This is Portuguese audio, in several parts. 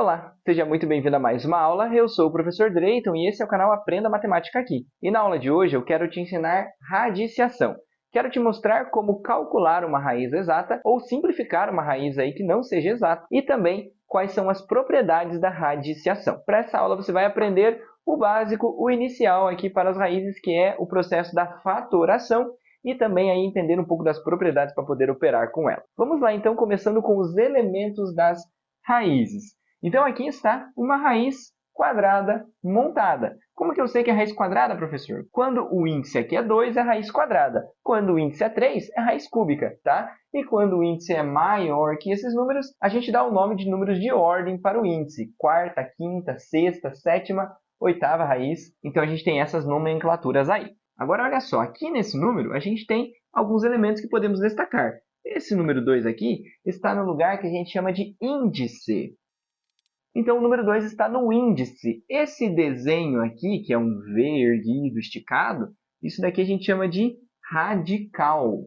Olá, seja muito bem-vindo a mais uma aula. Eu sou o professor Drayton e esse é o canal Aprenda Matemática Aqui. E na aula de hoje eu quero te ensinar radiciação. Quero te mostrar como calcular uma raiz exata ou simplificar uma raiz aí que não seja exata e também quais são as propriedades da radiciação. Para essa aula você vai aprender o básico, o inicial aqui para as raízes, que é o processo da fatoração e também aí entender um pouco das propriedades para poder operar com ela. Vamos lá então, começando com os elementos das raízes. Então, aqui está uma raiz quadrada montada. Como que eu sei que é raiz quadrada, professor? Quando o índice aqui é 2, é raiz quadrada. Quando o índice é 3, é raiz cúbica, tá? E quando o índice é maior que esses números, a gente dá o nome de números de ordem para o índice. Quarta, quinta, sexta, sétima, oitava raiz. Então, a gente tem essas nomenclaturas aí. Agora, olha só, aqui nesse número, a gente tem alguns elementos que podemos destacar. Esse número 2 aqui está no lugar que a gente chama de índice. Então, o número 2 está no índice. Esse desenho aqui, que é um V erguido, esticado, isso daqui a gente chama de radical.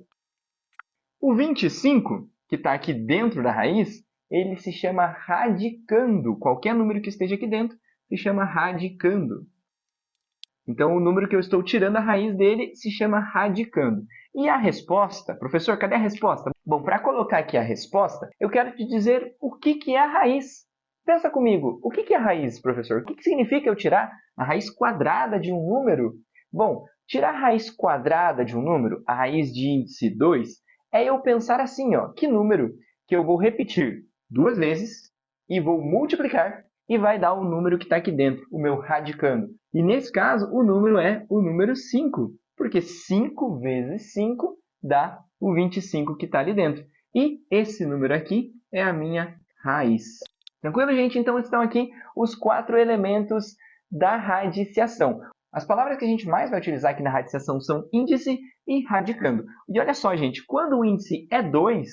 O 25, que está aqui dentro da raiz, ele se chama radicando. Qualquer número que esteja aqui dentro se chama radicando. Então, o número que eu estou tirando a raiz dele se chama radicando. E a resposta? Professor, cadê a resposta? Bom, para colocar aqui a resposta, eu quero te dizer o que é a raiz. Pensa comigo, o que é a raiz, professor? O que significa eu tirar a raiz quadrada de um número? Bom, tirar a raiz quadrada de um número, a raiz de índice 2, é eu pensar assim, ó, que número que eu vou repetir duas vezes e vou multiplicar e vai dar o número que está aqui dentro, o meu radicando. E nesse caso, o número é o número 5, porque 5 vezes 5 dá o 25 que está ali dentro. E esse número aqui é a minha raiz. Tranquilo, gente? Então, estão aqui os 4 elementos da radiciação. As palavras que a gente mais vai utilizar aqui na radiciação são índice e radicando. E olha só, gente, quando o índice é 2,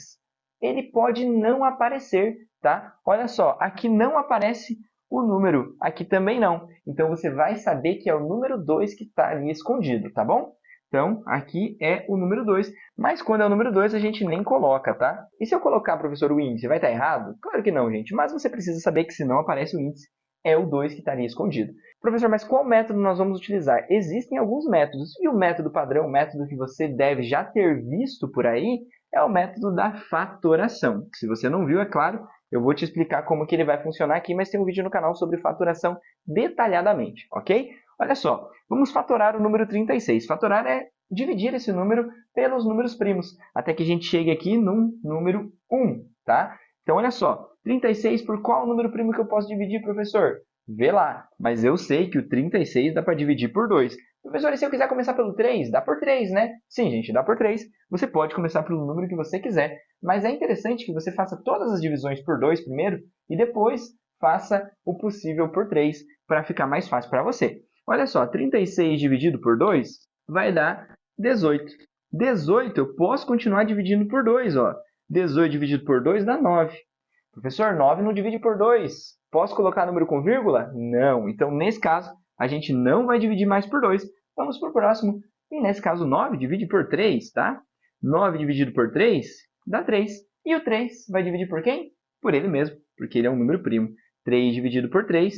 ele pode não aparecer, tá? Olha só, aqui não aparece o número, aqui também não. Então, você vai saber que é o número 2 que está ali escondido, tá bom? Então, aqui é o número 2, mas quando é o número 2, a gente nem coloca, tá? E se eu colocar, professor, o índice, vai estar errado? Claro que não, gente, mas você precisa saber que se não aparece o índice, é o 2 que estaria escondido. Professor, mas qual método nós vamos utilizar? Existem alguns métodos, e o método padrão, o método que você deve já ter visto por aí, é o método da fatoração. Se você não viu, é claro, eu vou te explicar como que ele vai funcionar aqui, mas tem um vídeo no canal sobre fatoração detalhadamente, ok? Olha só, vamos fatorar o número 36. Fatorar é dividir esse número pelos números primos, até que a gente chegue aqui num número 1, tá? Então, olha só, 36 por qual número primo que eu posso dividir, professor? Vê lá, mas eu sei que o 36 dá para dividir por 2. Professor, e se eu quiser começar pelo 3? Dá por 3, né? Sim, gente, dá por 3. Você pode começar pelo número que você quiser, mas é interessante que você faça todas as divisões por 2 primeiro e depois faça o possível por 3 para ficar mais fácil para você. Olha só, 36 dividido por 2 vai dar 18. 18 eu posso continuar dividindo por 2, ó. 18 dividido por 2 dá 9. Professor, 9 não divide por 2. Posso colocar número com vírgula? Não. Então, nesse caso, a gente não vai dividir mais por 2. Vamos para o próximo. E nesse caso, 9 divide por 3, tá? 9 dividido por 3 dá 3. E o 3 vai dividir por quem? Por ele mesmo, porque ele é um número primo. 3 dividido por 3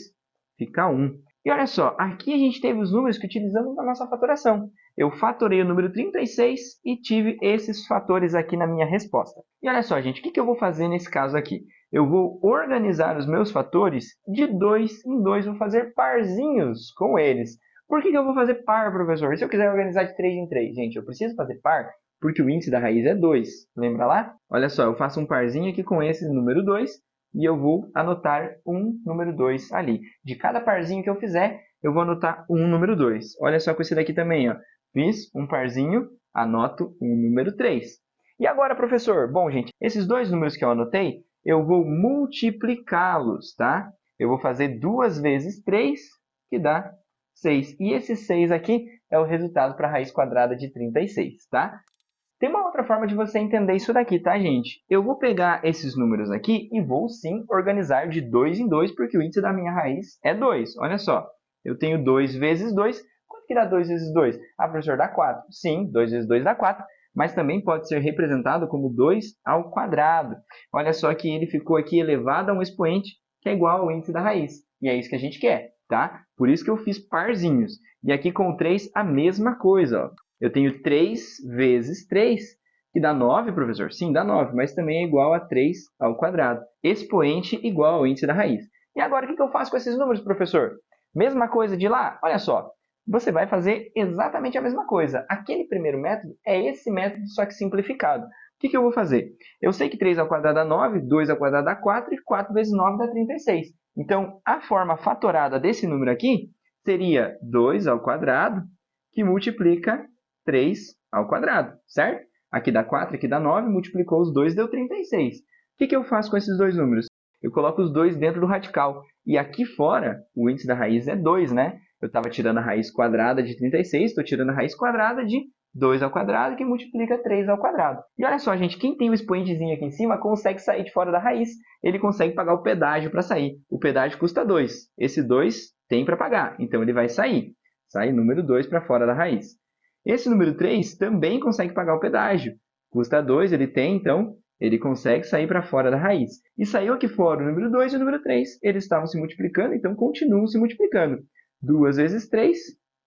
fica 1. E olha só, aqui a gente teve os números que utilizamos na nossa fatoração. Eu fatorei o número 36 e tive esses fatores aqui na minha resposta. E olha só, gente, o que eu vou fazer nesse caso aqui? Eu vou organizar os meus fatores de 2 em 2, vou fazer parzinhos com eles. Por que eu vou fazer par, professor? E se eu quiser organizar de 3 em 3? Gente, eu preciso fazer par porque o índice da raiz é 2. Lembra lá? Olha só, eu faço um parzinho aqui com esse número 2 e eu vou anotar um número 2 ali. De cada parzinho que eu fizer, eu vou anotar um número 2. Olha só com esse daqui também, ó. Fiz um parzinho, anoto um número 3. E agora, professor? Bom, gente, esses dois números que eu anotei, eu vou multiplicá-los, tá? Eu vou fazer 2 vezes 3, que dá 6. E esse 6 aqui é o resultado para a raiz quadrada de 36, tá? Tem uma outra forma de você entender isso daqui, tá, gente? Eu vou pegar esses números aqui e vou, sim, organizar de 2 em 2, porque o índice da minha raiz é 2. Olha só, eu tenho 2 vezes 2. Quanto que dá 2 vezes 2? Ah, professor, dá 4. Sim, 2 vezes 2 dá 4, mas também pode ser representado como 2 ao quadrado. Olha só que ele ficou aqui elevado a um expoente que é igual ao índice da raiz. E é isso que a gente quer, tá? Por isso que eu fiz parzinhos. E aqui com o 3, a mesma coisa, ó. Eu tenho 3 vezes 3, que dá 9, professor? Sim, dá 9, mas também é igual a 3 ao quadrado. Expoente igual ao índice da raiz. E agora, o que eu faço com esses números, professor? Mesma coisa de lá? Olha só, você vai fazer exatamente a mesma coisa. Aquele primeiro método é esse método, só que simplificado. O que eu vou fazer? Eu sei que 3 ao quadrado dá 9, 2 ao quadrado dá 4 e 4 vezes 9 dá 36. Então, a forma fatorada desse número aqui seria 2 ao quadrado, que multiplica 3 ao quadrado, certo? Aqui dá 4, aqui dá 9, multiplicou os dois, deu 36. O que eu faço com esses dois números? Eu coloco os dois dentro do radical. E aqui fora, o índice da raiz é 2, né? Eu estava tirando a raiz quadrada de 36, estou tirando a raiz quadrada de 2 ao quadrado, que multiplica 3 ao quadrado. E olha só, gente, quem tem o expoentezinho aqui em cima consegue sair de fora da raiz. Ele consegue pagar o pedágio para sair. O pedágio custa 2. Esse 2 tem para pagar, então ele vai sair. Sai número 2 para fora da raiz. Esse número 3 também consegue pagar o pedágio. Custa 2, ele tem, então ele consegue sair para fora da raiz. E saiu aqui fora o número 2 e o número 3. Eles estavam se multiplicando, então continuam se multiplicando. 2 vezes 3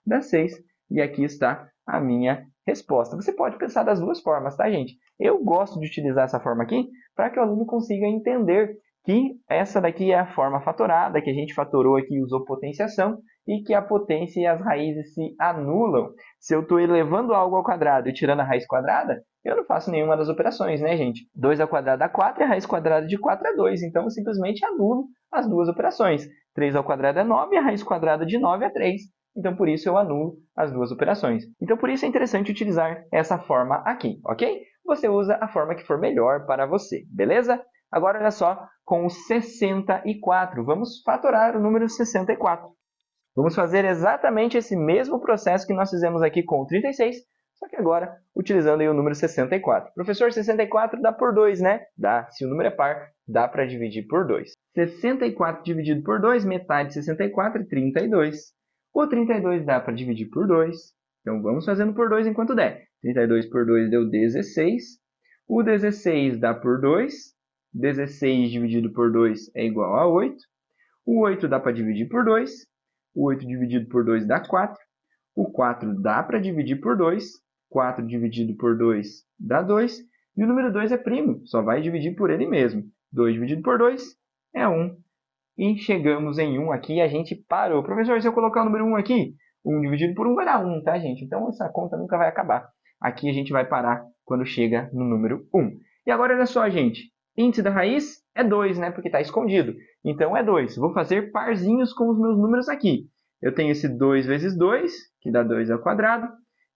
dá 6. E aqui está a minha resposta. Você pode pensar das duas formas, tá, gente? Eu gosto de utilizar essa forma aqui para que o aluno consiga entender que essa daqui é a forma fatorada, que a gente fatorou aqui e usou potenciação, e que a potência e as raízes se anulam. Se eu estou elevando algo ao quadrado e tirando a raiz quadrada, eu não faço nenhuma das operações, né, gente? 2 ao quadrado dá 4 e a raiz quadrada de 4 é 2. Então, eu simplesmente anulo as duas operações. 3 ao quadrado é 9 e a raiz quadrada de 9 é 3. Então, por isso, eu anulo as duas operações. Então, por isso é interessante utilizar essa forma aqui, ok? Você usa a forma que for melhor para você, beleza? Agora, olha só, com o 64. Vamos fatorar o número 64. Vamos fazer exatamente esse mesmo processo que nós fizemos aqui com o 36, só que agora utilizando aí o número 64. Professor, 64 dá por 2, né? Dá. Se o número é par, dá para dividir por 2. 64 dividido por 2, metade de 64 é 32. O 32 dá para dividir por 2. Então, vamos fazendo por 2 enquanto der. 32 por 2 deu 16. O 16 dá por 2. 16 dividido por 2 é igual a 8. O 8 dá para dividir por 2. O 8 dividido por 2 dá 4. O 4 dá para dividir por 2. 4 dividido por 2 dá 2. E o número 2 é primo, só vai dividir por ele mesmo. 2 dividido por 2 é 1. E chegamos em 1 aqui e a gente parou. Professor, se eu colocar o número 1 aqui, 1 dividido por 1 vai dar 1, tá, gente? Então, essa conta nunca vai acabar. Aqui a gente vai parar quando chega no número 1. E agora, olha só, gente. Índice da raiz é 2, né? Porque está escondido. Então, é 2. Vou fazer parzinhos com os meus números aqui. Eu tenho esse 2 vezes 2, que dá 2 ao quadrado.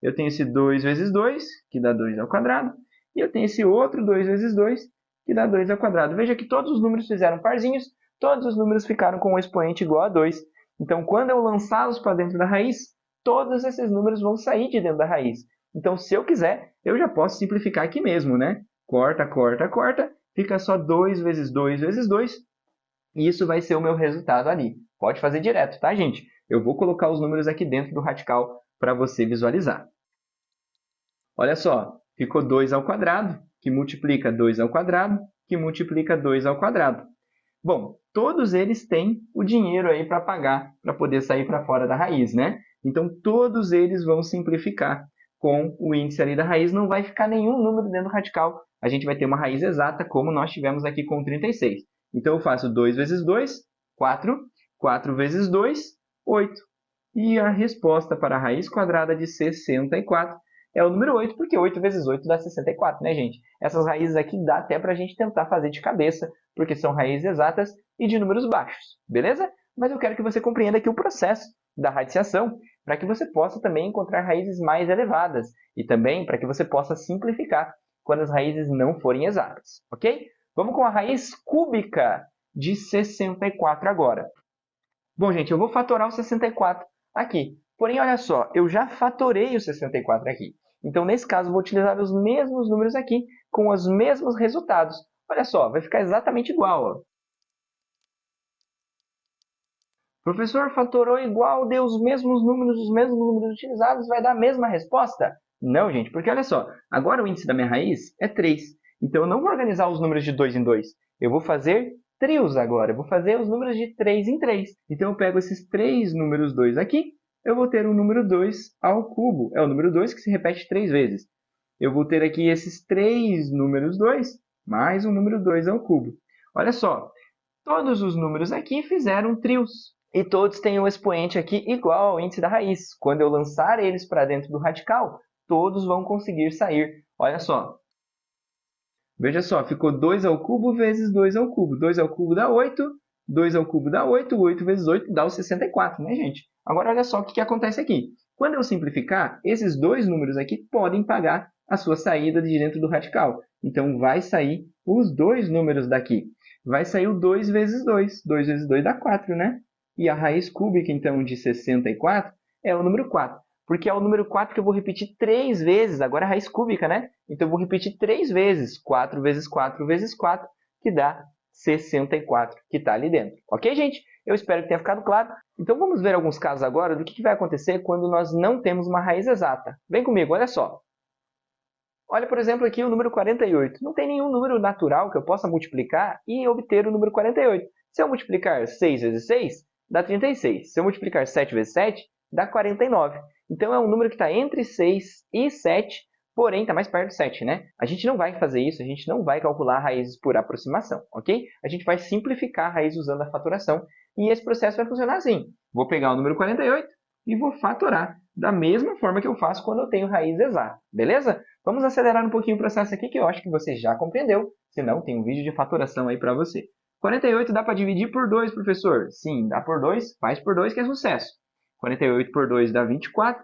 Eu tenho esse 2 vezes 2, que dá 2 ao quadrado. E eu tenho esse outro 2 vezes 2, que dá 2 ao quadrado. Veja que todos os números fizeram parzinhos, todos os números ficaram com um expoente igual a 2. Então, quando eu lançá-los para dentro da raiz, todos esses números vão sair de dentro da raiz. Então, se eu quiser, eu já posso simplificar aqui mesmo, né? Corta, corta, corta, fica só 2 vezes 2 vezes 2, e isso vai ser o meu resultado ali. Pode fazer direto, tá, gente? Eu vou colocar os números aqui dentro do radical para você visualizar. Olha só, ficou 2 ao quadrado, que multiplica 2 ao quadrado, que multiplica 2 ao quadrado. Bom, todos eles têm o dinheiro aí para pagar, para poder sair para fora da raiz, né? Então, todos eles vão simplificar com o índice ali da raiz. Não vai ficar nenhum número dentro do radical. A gente vai ter uma raiz exata, como nós tivemos aqui com 36. Então, eu faço 2 vezes 2, 4. 4 vezes 2, 8. E a resposta para a raiz quadrada de 64 é o número 8, porque 8 vezes 8 dá 64, né, gente? Essas raízes aqui dá até para a gente tentar fazer de cabeça, porque são raízes exatas e de números baixos, beleza? Mas eu quero que você compreenda aqui o processo da radiciação, para que você possa também encontrar raízes mais elevadas e também para que você possa simplificar quando as raízes não forem exatas, ok? Vamos com a raiz cúbica de 64 agora. Bom, gente, eu vou fatorar o 64 aqui. Porém, olha só, eu já fatorei o 64 aqui. Então, nesse caso, eu vou utilizar os mesmos números aqui, com os mesmos resultados. Olha só, vai ficar exatamente igual. Ó. Professor, fatorou igual, deu os mesmos números utilizados, vai dar a mesma resposta? Não, gente, porque olha só, agora o índice da minha raiz é 3. Então, eu não vou organizar os números de 2 em 2. Eu vou fazer trios agora. Eu vou fazer os números de 3 em 3. Então, eu pego esses 3 números 2 aqui, eu vou ter o número 2 ao cubo. É o número 2 que se repete 3 vezes. Eu vou ter aqui esses 3 números 2, mais o número 2 ao cubo. Olha só, todos os números aqui fizeram trios. E todos têm um expoente aqui igual ao índice da raiz. Quando eu lançar eles para dentro do radical, todos vão conseguir sair. Olha só. Veja só, ficou 2 ao cubo vezes 2 ao cubo. 2 ao cubo dá 8, 2 ao cubo dá 8, 8 vezes 8 dá o 64, né, gente? Agora, olha só o que acontece aqui. Quando eu simplificar, esses dois números aqui podem pagar a sua saída de dentro do radical. Então, vai sair os dois números daqui. Vai sair o 2 vezes 2. 2 vezes 2 dá 4, né? E a raiz cúbica, então, de 64 é o número 4. Porque é o número 4 que eu vou repetir 3 vezes. Agora é a raiz cúbica, né? Então, eu vou repetir 3 vezes. 4 vezes 4 vezes 4, que dá 64, que está ali dentro. Ok, gente? Eu espero que tenha ficado claro. Então, vamos ver alguns casos agora do que vai acontecer quando nós não temos uma raiz exata. Vem comigo, olha só. Olha, por exemplo, aqui o número 48. Não tem nenhum número natural que eu possa multiplicar e obter o número 48. Se eu multiplicar 6 vezes 6, dá 36. Se eu multiplicar 7 vezes 7, dá 49. Então, é um número que está entre 6 e 7, porém está mais perto de 7, né? A gente não vai fazer isso, a gente não vai calcular raízes por aproximação, ok? A gente vai simplificar a raiz usando a fatoração e esse processo vai funcionar assim. Vou pegar o número 48 e vou fatorar da mesma forma que eu faço quando eu tenho raiz exata, beleza? Vamos acelerar um pouquinho o processo aqui que eu acho que você já compreendeu, senão tem um vídeo de fatoração aí para você. 48 dá para dividir por 2, professor? Sim, dá por 2, faz por 2 que é sucesso. 48 por 2 dá 24.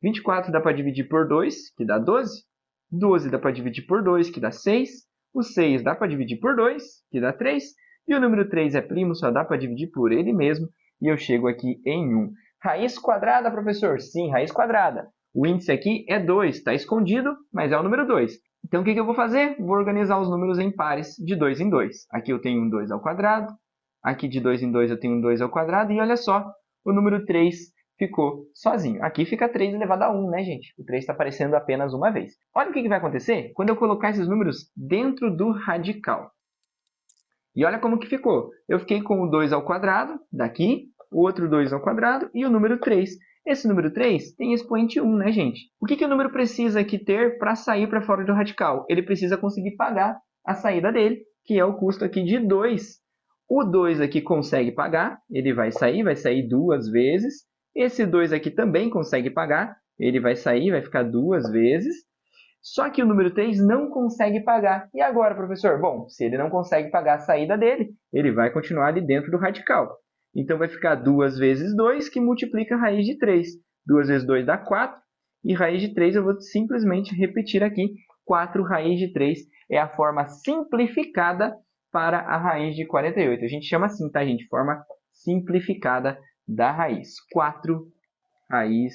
24 dá para dividir por 2, que dá 12. 12 dá para dividir por 2, que dá 6. O 6 dá para dividir por 2, que dá 3. E o número 3 é primo, só dá para dividir por ele mesmo. E eu chego aqui em 1. Raiz quadrada, professor? Sim, raiz quadrada. O índice aqui é 2, está escondido, mas é o número 2. Então, o que eu vou fazer? Vou organizar os números em pares de 2 em 2. Aqui eu tenho um 2 ao quadrado. Aqui de 2 em 2 eu tenho um 2 ao quadrado. E olha só, o número 3 ficou sozinho. Aqui fica 3 elevado a 1, né, gente? O 3 está aparecendo apenas uma vez. Olha o que vai acontecer quando eu colocar esses números dentro do radical. E olha como que ficou. Eu fiquei com o 2 ao quadrado, daqui, o outro 2 ao quadrado e o número 3. Esse número 3 tem expoente 1, né, gente? O que o número precisa aqui ter para sair para fora do radical? Ele precisa conseguir pagar a saída dele, que é o custo aqui de 2. O 2 aqui consegue pagar, ele vai sair duas vezes. Esse 2 aqui também consegue pagar, ele vai sair, vai ficar duas vezes. Só que o número 3 não consegue pagar. E agora, professor? Bom, se ele não consegue pagar a saída dele, ele vai continuar ali dentro do radical. Então, vai ficar 2 vezes 2, que multiplica a raiz de 3. 2 vezes 2 dá 4. E raiz de 3 eu vou simplesmente repetir aqui. 4 raiz de 3 é a forma simplificada para a raiz de 48. A gente chama assim, tá, gente? Forma simplificada da raiz. 4 raiz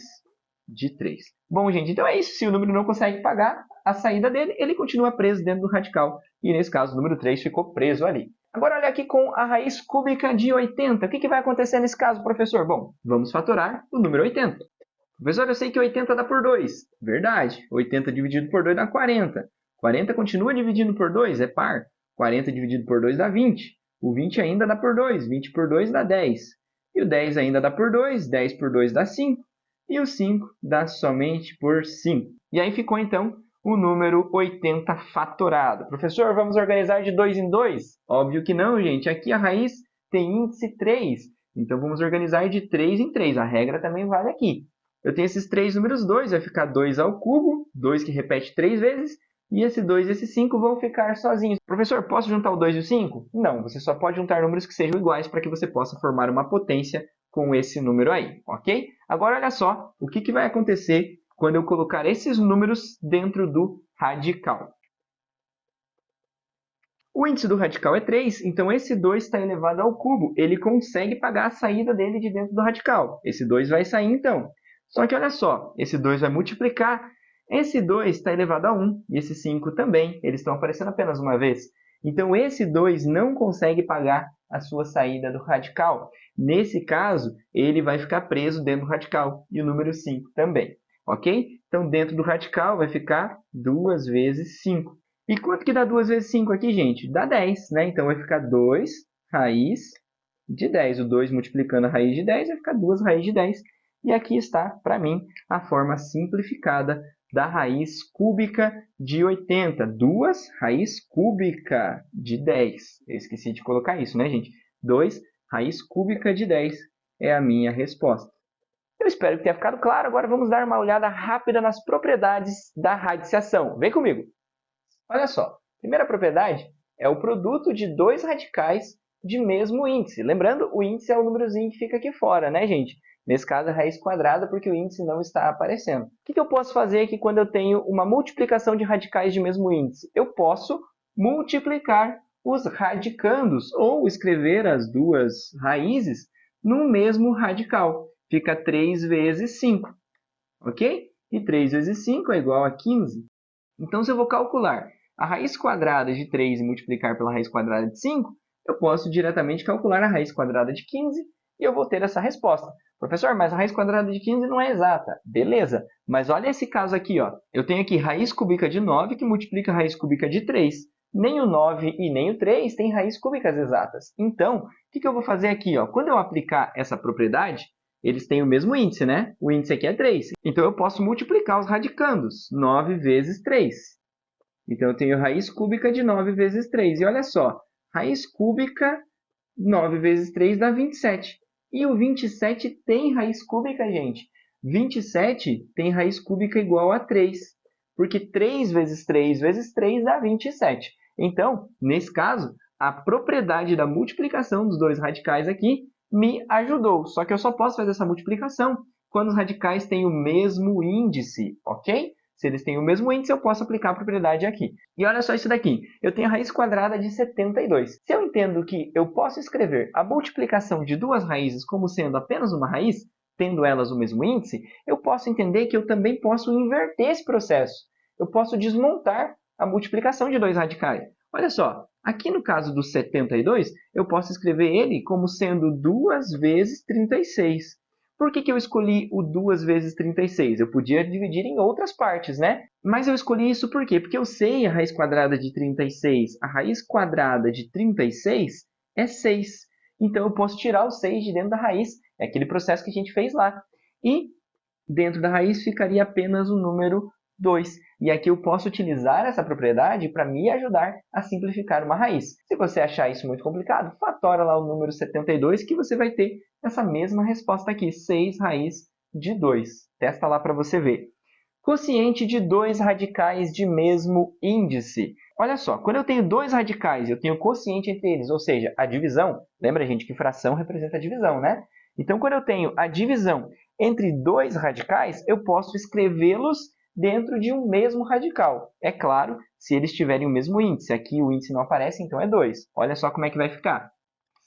de 3. Bom, gente, então é isso. Se o número não consegue pagar a saída dele, ele continua preso dentro do radical. E, nesse caso, o número 3 ficou preso ali. Agora, olha aqui com a raiz cúbica de 80. O que vai acontecer nesse caso, professor? Bom, vamos fatorar o número 80. Professor, eu sei que 80 dá por 2. Verdade. 80 dividido por 2 dá 40. 40 continua dividindo por 2, é par. 40 dividido por 2 dá 20. O 20 ainda dá por 2. 20 por 2 dá 10. E o 10 ainda dá por 2. 10 por 2 dá 5. E o 5 dá somente por 5. E aí ficou, então, o número 80 fatorado. Professor, vamos organizar de 2 em 2? Óbvio que não, gente. Aqui a raiz tem índice 3. Então, vamos organizar de 3 em 3. A regra também vale aqui. Eu tenho esses 3 números 2. Vai ficar 2 ao cubo. 2 que repete 3 vezes. E esse 2 e esse 5 vão ficar sozinhos. Professor, posso juntar o 2 e o 5? Não, você só pode juntar números que sejam iguais para que você possa formar uma potência com esse número aí, ok? Agora, olha só o que vai acontecer quando eu colocar esses números dentro do radical. O índice do radical é 3, então esse 2 está elevado ao cubo. Ele consegue pagar a saída dele de dentro do radical. Esse 2 vai sair, então. Só que, olha só, esse 2 vai multiplicar. Esse 2 está elevado a 1 e esse 5 também. Eles estão aparecendo apenas uma vez. Então, esse 2 não consegue pagar a sua saída do radical. Nesse caso, ele vai ficar preso dentro do radical. E o número 5 também. Ok? Então, dentro do radical vai ficar 2 vezes 5. E quanto que dá 2 vezes 5 aqui, gente? Dá 10, né? Então, vai ficar 2 raiz de 10. O 2 multiplicando a raiz de 10 vai ficar 2 raiz de 10. E aqui está, para mim, a forma simplificada da raiz cúbica de 80. 2 raiz cúbica de 10. Eu esqueci de colocar isso, né, gente? 2 raiz cúbica de 10 é a minha resposta. Eu espero que tenha ficado claro. Agora vamos dar uma olhada rápida nas propriedades da radiciação. Vem comigo! Olha só, primeira propriedade é o produto de dois radicais de mesmo índice. Lembrando, o índice é o númerozinho que fica aqui fora, né, gente? Nesse caso, a raiz quadrada, porque o índice não está aparecendo. O que eu posso fazer aqui quando eu tenho uma multiplicação de radicais de mesmo índice? Eu posso multiplicar os radicandos, ou escrever as duas raízes no mesmo radical. Fica 3 vezes 5, ok? E 3 vezes 5 é igual a 15. Então, se eu vou calcular a raiz quadrada de 3 e multiplicar pela raiz quadrada de 5, eu posso diretamente calcular a raiz quadrada de 15 e eu vou ter essa resposta. Professor, mas a raiz quadrada de 15 não é exata. Beleza, mas olha esse caso aqui, ó. Eu tenho aqui raiz cúbica de 9 que multiplica a raiz cúbica de 3. Nem o 9 e nem o 3 têm raiz cúbicas exatas. Então, o que eu vou fazer aqui? Ó? Quando eu aplicar essa propriedade, eles têm o mesmo índice, né? O índice aqui é 3. Então, eu posso multiplicar os radicandos. 9 vezes 3. Então, eu tenho raiz cúbica de 9 vezes 3. E olha só, raiz cúbica 9 vezes 3 dá 27. E o 27 tem raiz cúbica, gente. 27 tem raiz cúbica igual a 3. Porque 3 vezes 3 vezes 3 dá 27. Então, nesse caso, a propriedade da multiplicação dos dois radicais aqui me ajudou. Só que eu só posso fazer essa multiplicação quando os radicais têm o mesmo índice, ok? Se eles têm o mesmo índice, eu posso aplicar a propriedade aqui. E olha só isso daqui. Eu tenho a raiz quadrada de 72. Se eu entendo que eu posso escrever a multiplicação de duas raízes como sendo apenas uma raiz, tendo elas o mesmo índice, eu posso entender que eu também posso inverter esse processo. Eu posso desmontar a multiplicação de dois radicais. Olha só, aqui no caso do 72, eu posso escrever ele como sendo 2 vezes 36. Por que eu escolhi o 2 vezes 36? Eu podia dividir em outras partes, né? Mas eu escolhi isso por quê? Porque eu sei a raiz quadrada de 36. A raiz quadrada de 36 é 6. Então, eu posso tirar o 6 de dentro da raiz. É aquele processo que a gente fez lá. E dentro da raiz ficaria apenas o número 2. E aqui eu posso utilizar essa propriedade para me ajudar a simplificar uma raiz. Se você achar isso muito complicado, fatora lá o número 72 que você vai ter essa mesma resposta aqui, 6 raiz de 2. Testa lá para você ver. Quociente de dois radicais de mesmo índice. Olha só, quando eu tenho dois radicais, eu tenho quociente entre eles, ou seja, a divisão. Lembra, gente, que fração representa a divisão, né? Então, quando eu tenho a divisão entre dois radicais, eu posso escrevê-los dentro de um mesmo radical. É claro, se eles tiverem o mesmo índice. Aqui o índice não aparece, então é 2. Olha só como é que vai ficar.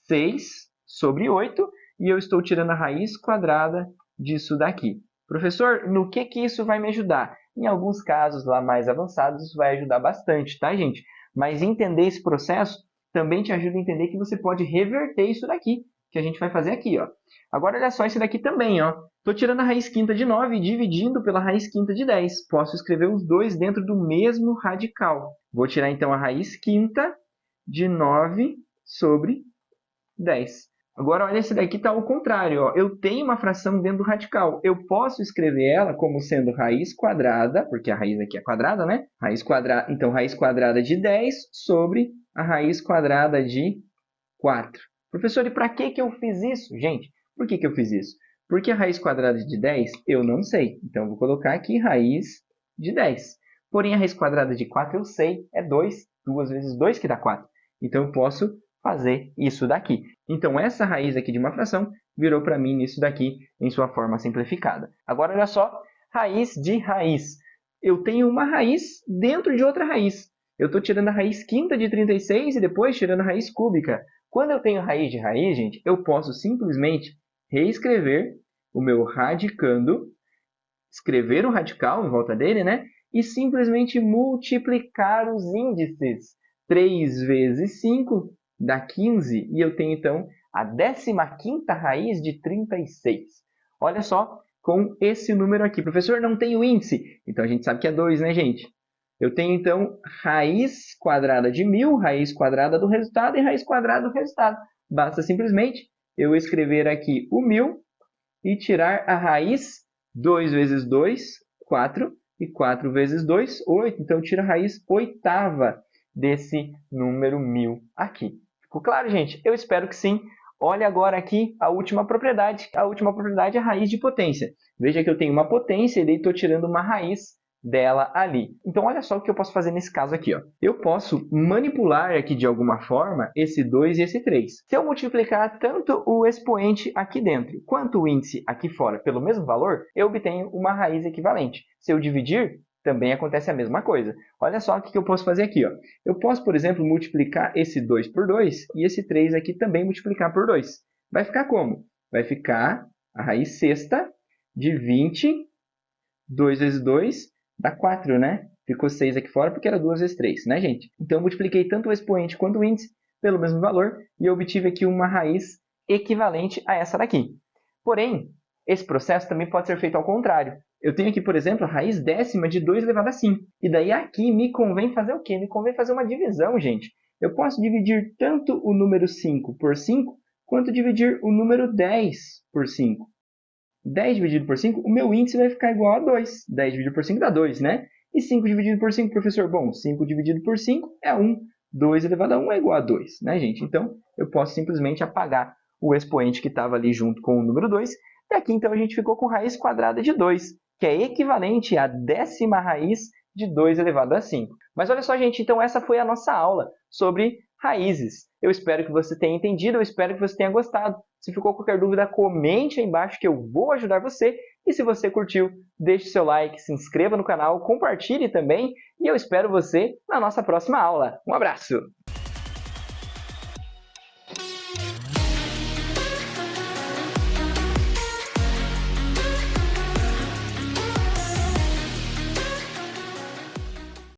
6 sobre 8, e eu estou tirando a raiz quadrada disso daqui. Professor, no que isso vai me ajudar? Em alguns casos lá mais avançados, isso vai ajudar bastante, tá, gente? Mas entender esse processo também te ajuda a entender que você pode reverter isso daqui, que a gente vai fazer aqui, ó. Agora, olha só esse daqui também, ó. Estou tirando a raiz quinta de 9 e dividindo pela raiz quinta de 10. Posso escrever os dois dentro do mesmo radical. Vou tirar, então, a raiz quinta de 9 sobre 10. Agora, olha, esse daqui está ao contrário. Ó. Eu tenho uma fração dentro do radical. Eu posso escrever ela como sendo raiz quadrada, porque a raiz aqui é quadrada, né? Raiz quadrada, então, raiz quadrada de 10 sobre a raiz quadrada de 4. Professor, e para que eu fiz isso? Gente, por que eu fiz isso? Porque a raiz quadrada de 10 eu não sei. Então, eu vou colocar aqui raiz de 10. Porém, a raiz quadrada de 4 eu sei, é 2. 2 vezes 2 que dá 4. Então, eu posso fazer isso daqui. Então, essa raiz aqui de uma fração virou para mim isso daqui em sua forma simplificada. Agora, olha só, raiz de raiz. Eu tenho uma raiz dentro de outra raiz. Eu estou tirando a raiz quinta de 36 e depois tirando a raiz cúbica. Quando eu tenho raiz de raiz, gente, eu posso simplesmente reescrever o meu radicando, escrever o radical em volta dele, né? E simplesmente multiplicar os índices. 3 vezes 5 dá 15, e eu tenho, então, a 15ª raiz de 36. Olha só, com esse número aqui. Professor, não tem o índice. Então, a gente sabe que é 2, né, gente? Eu tenho, então, raiz quadrada de 1000, raiz quadrada do resultado e raiz quadrada do resultado. basta simplesmente eu escrever aqui o 1000 e tirar a raiz. 2 vezes 2, 4, e 4 vezes 2, 8. Então, eu tiro a raiz oitava desse número 1000 aqui. Ficou claro, gente? Eu espero que sim. Olha agora aqui a última propriedade. A última propriedade é a raiz de potência. Veja que eu tenho uma potência e daí estou tirando uma raiz dela ali. Então, olha só o que eu posso fazer nesse caso aqui. Ó. Eu posso manipular aqui de alguma forma esse 2 e esse 3. Se eu multiplicar tanto o expoente aqui dentro quanto o índice aqui fora pelo mesmo valor, eu obtenho uma raiz equivalente. Se eu dividir, também acontece a mesma coisa. Olha só o que eu posso fazer aqui. Ó. Eu posso, por exemplo, multiplicar esse 2 por 2 e esse 3 aqui também multiplicar por 2. Vai ficar como? Vai ficar a raiz sexta de 20, 2 vezes 2, dá 4, né? Ficou 6 aqui fora porque era 2 vezes 3, né, gente? Então, eu multipliquei tanto o expoente quanto o índice pelo mesmo valor e obtive aqui uma raiz equivalente a essa daqui. Porém, esse processo também pode ser feito ao contrário. Eu tenho aqui, por exemplo, a raiz décima de 2 elevado a 5. E daí aqui me convém fazer o quê? Me convém fazer uma divisão, gente. Eu posso dividir tanto o número 5 por 5, quanto dividir o número 10 por 5. 10 dividido por 5, o meu índice vai ficar igual a 2. 10 dividido por 5 dá 2, né? E 5 dividido por 5, professor? Bom, 5 dividido por 5 é 1. 2 elevado a 1 é igual a 2, né, gente? Então, eu posso simplesmente apagar o expoente que estava ali junto com o número 2. E aqui, então, a gente ficou com raiz quadrada de 2, que é equivalente à décima raiz de 2 elevado a 5. Mas olha só, gente, então essa foi a nossa aula sobre raízes. Eu espero que você tenha entendido, eu espero que você tenha gostado. Se ficou qualquer dúvida, comente aí embaixo que eu vou ajudar você. E se você curtiu, deixe seu like, se inscreva no canal, compartilhe também. E eu espero você na nossa próxima aula. Um abraço!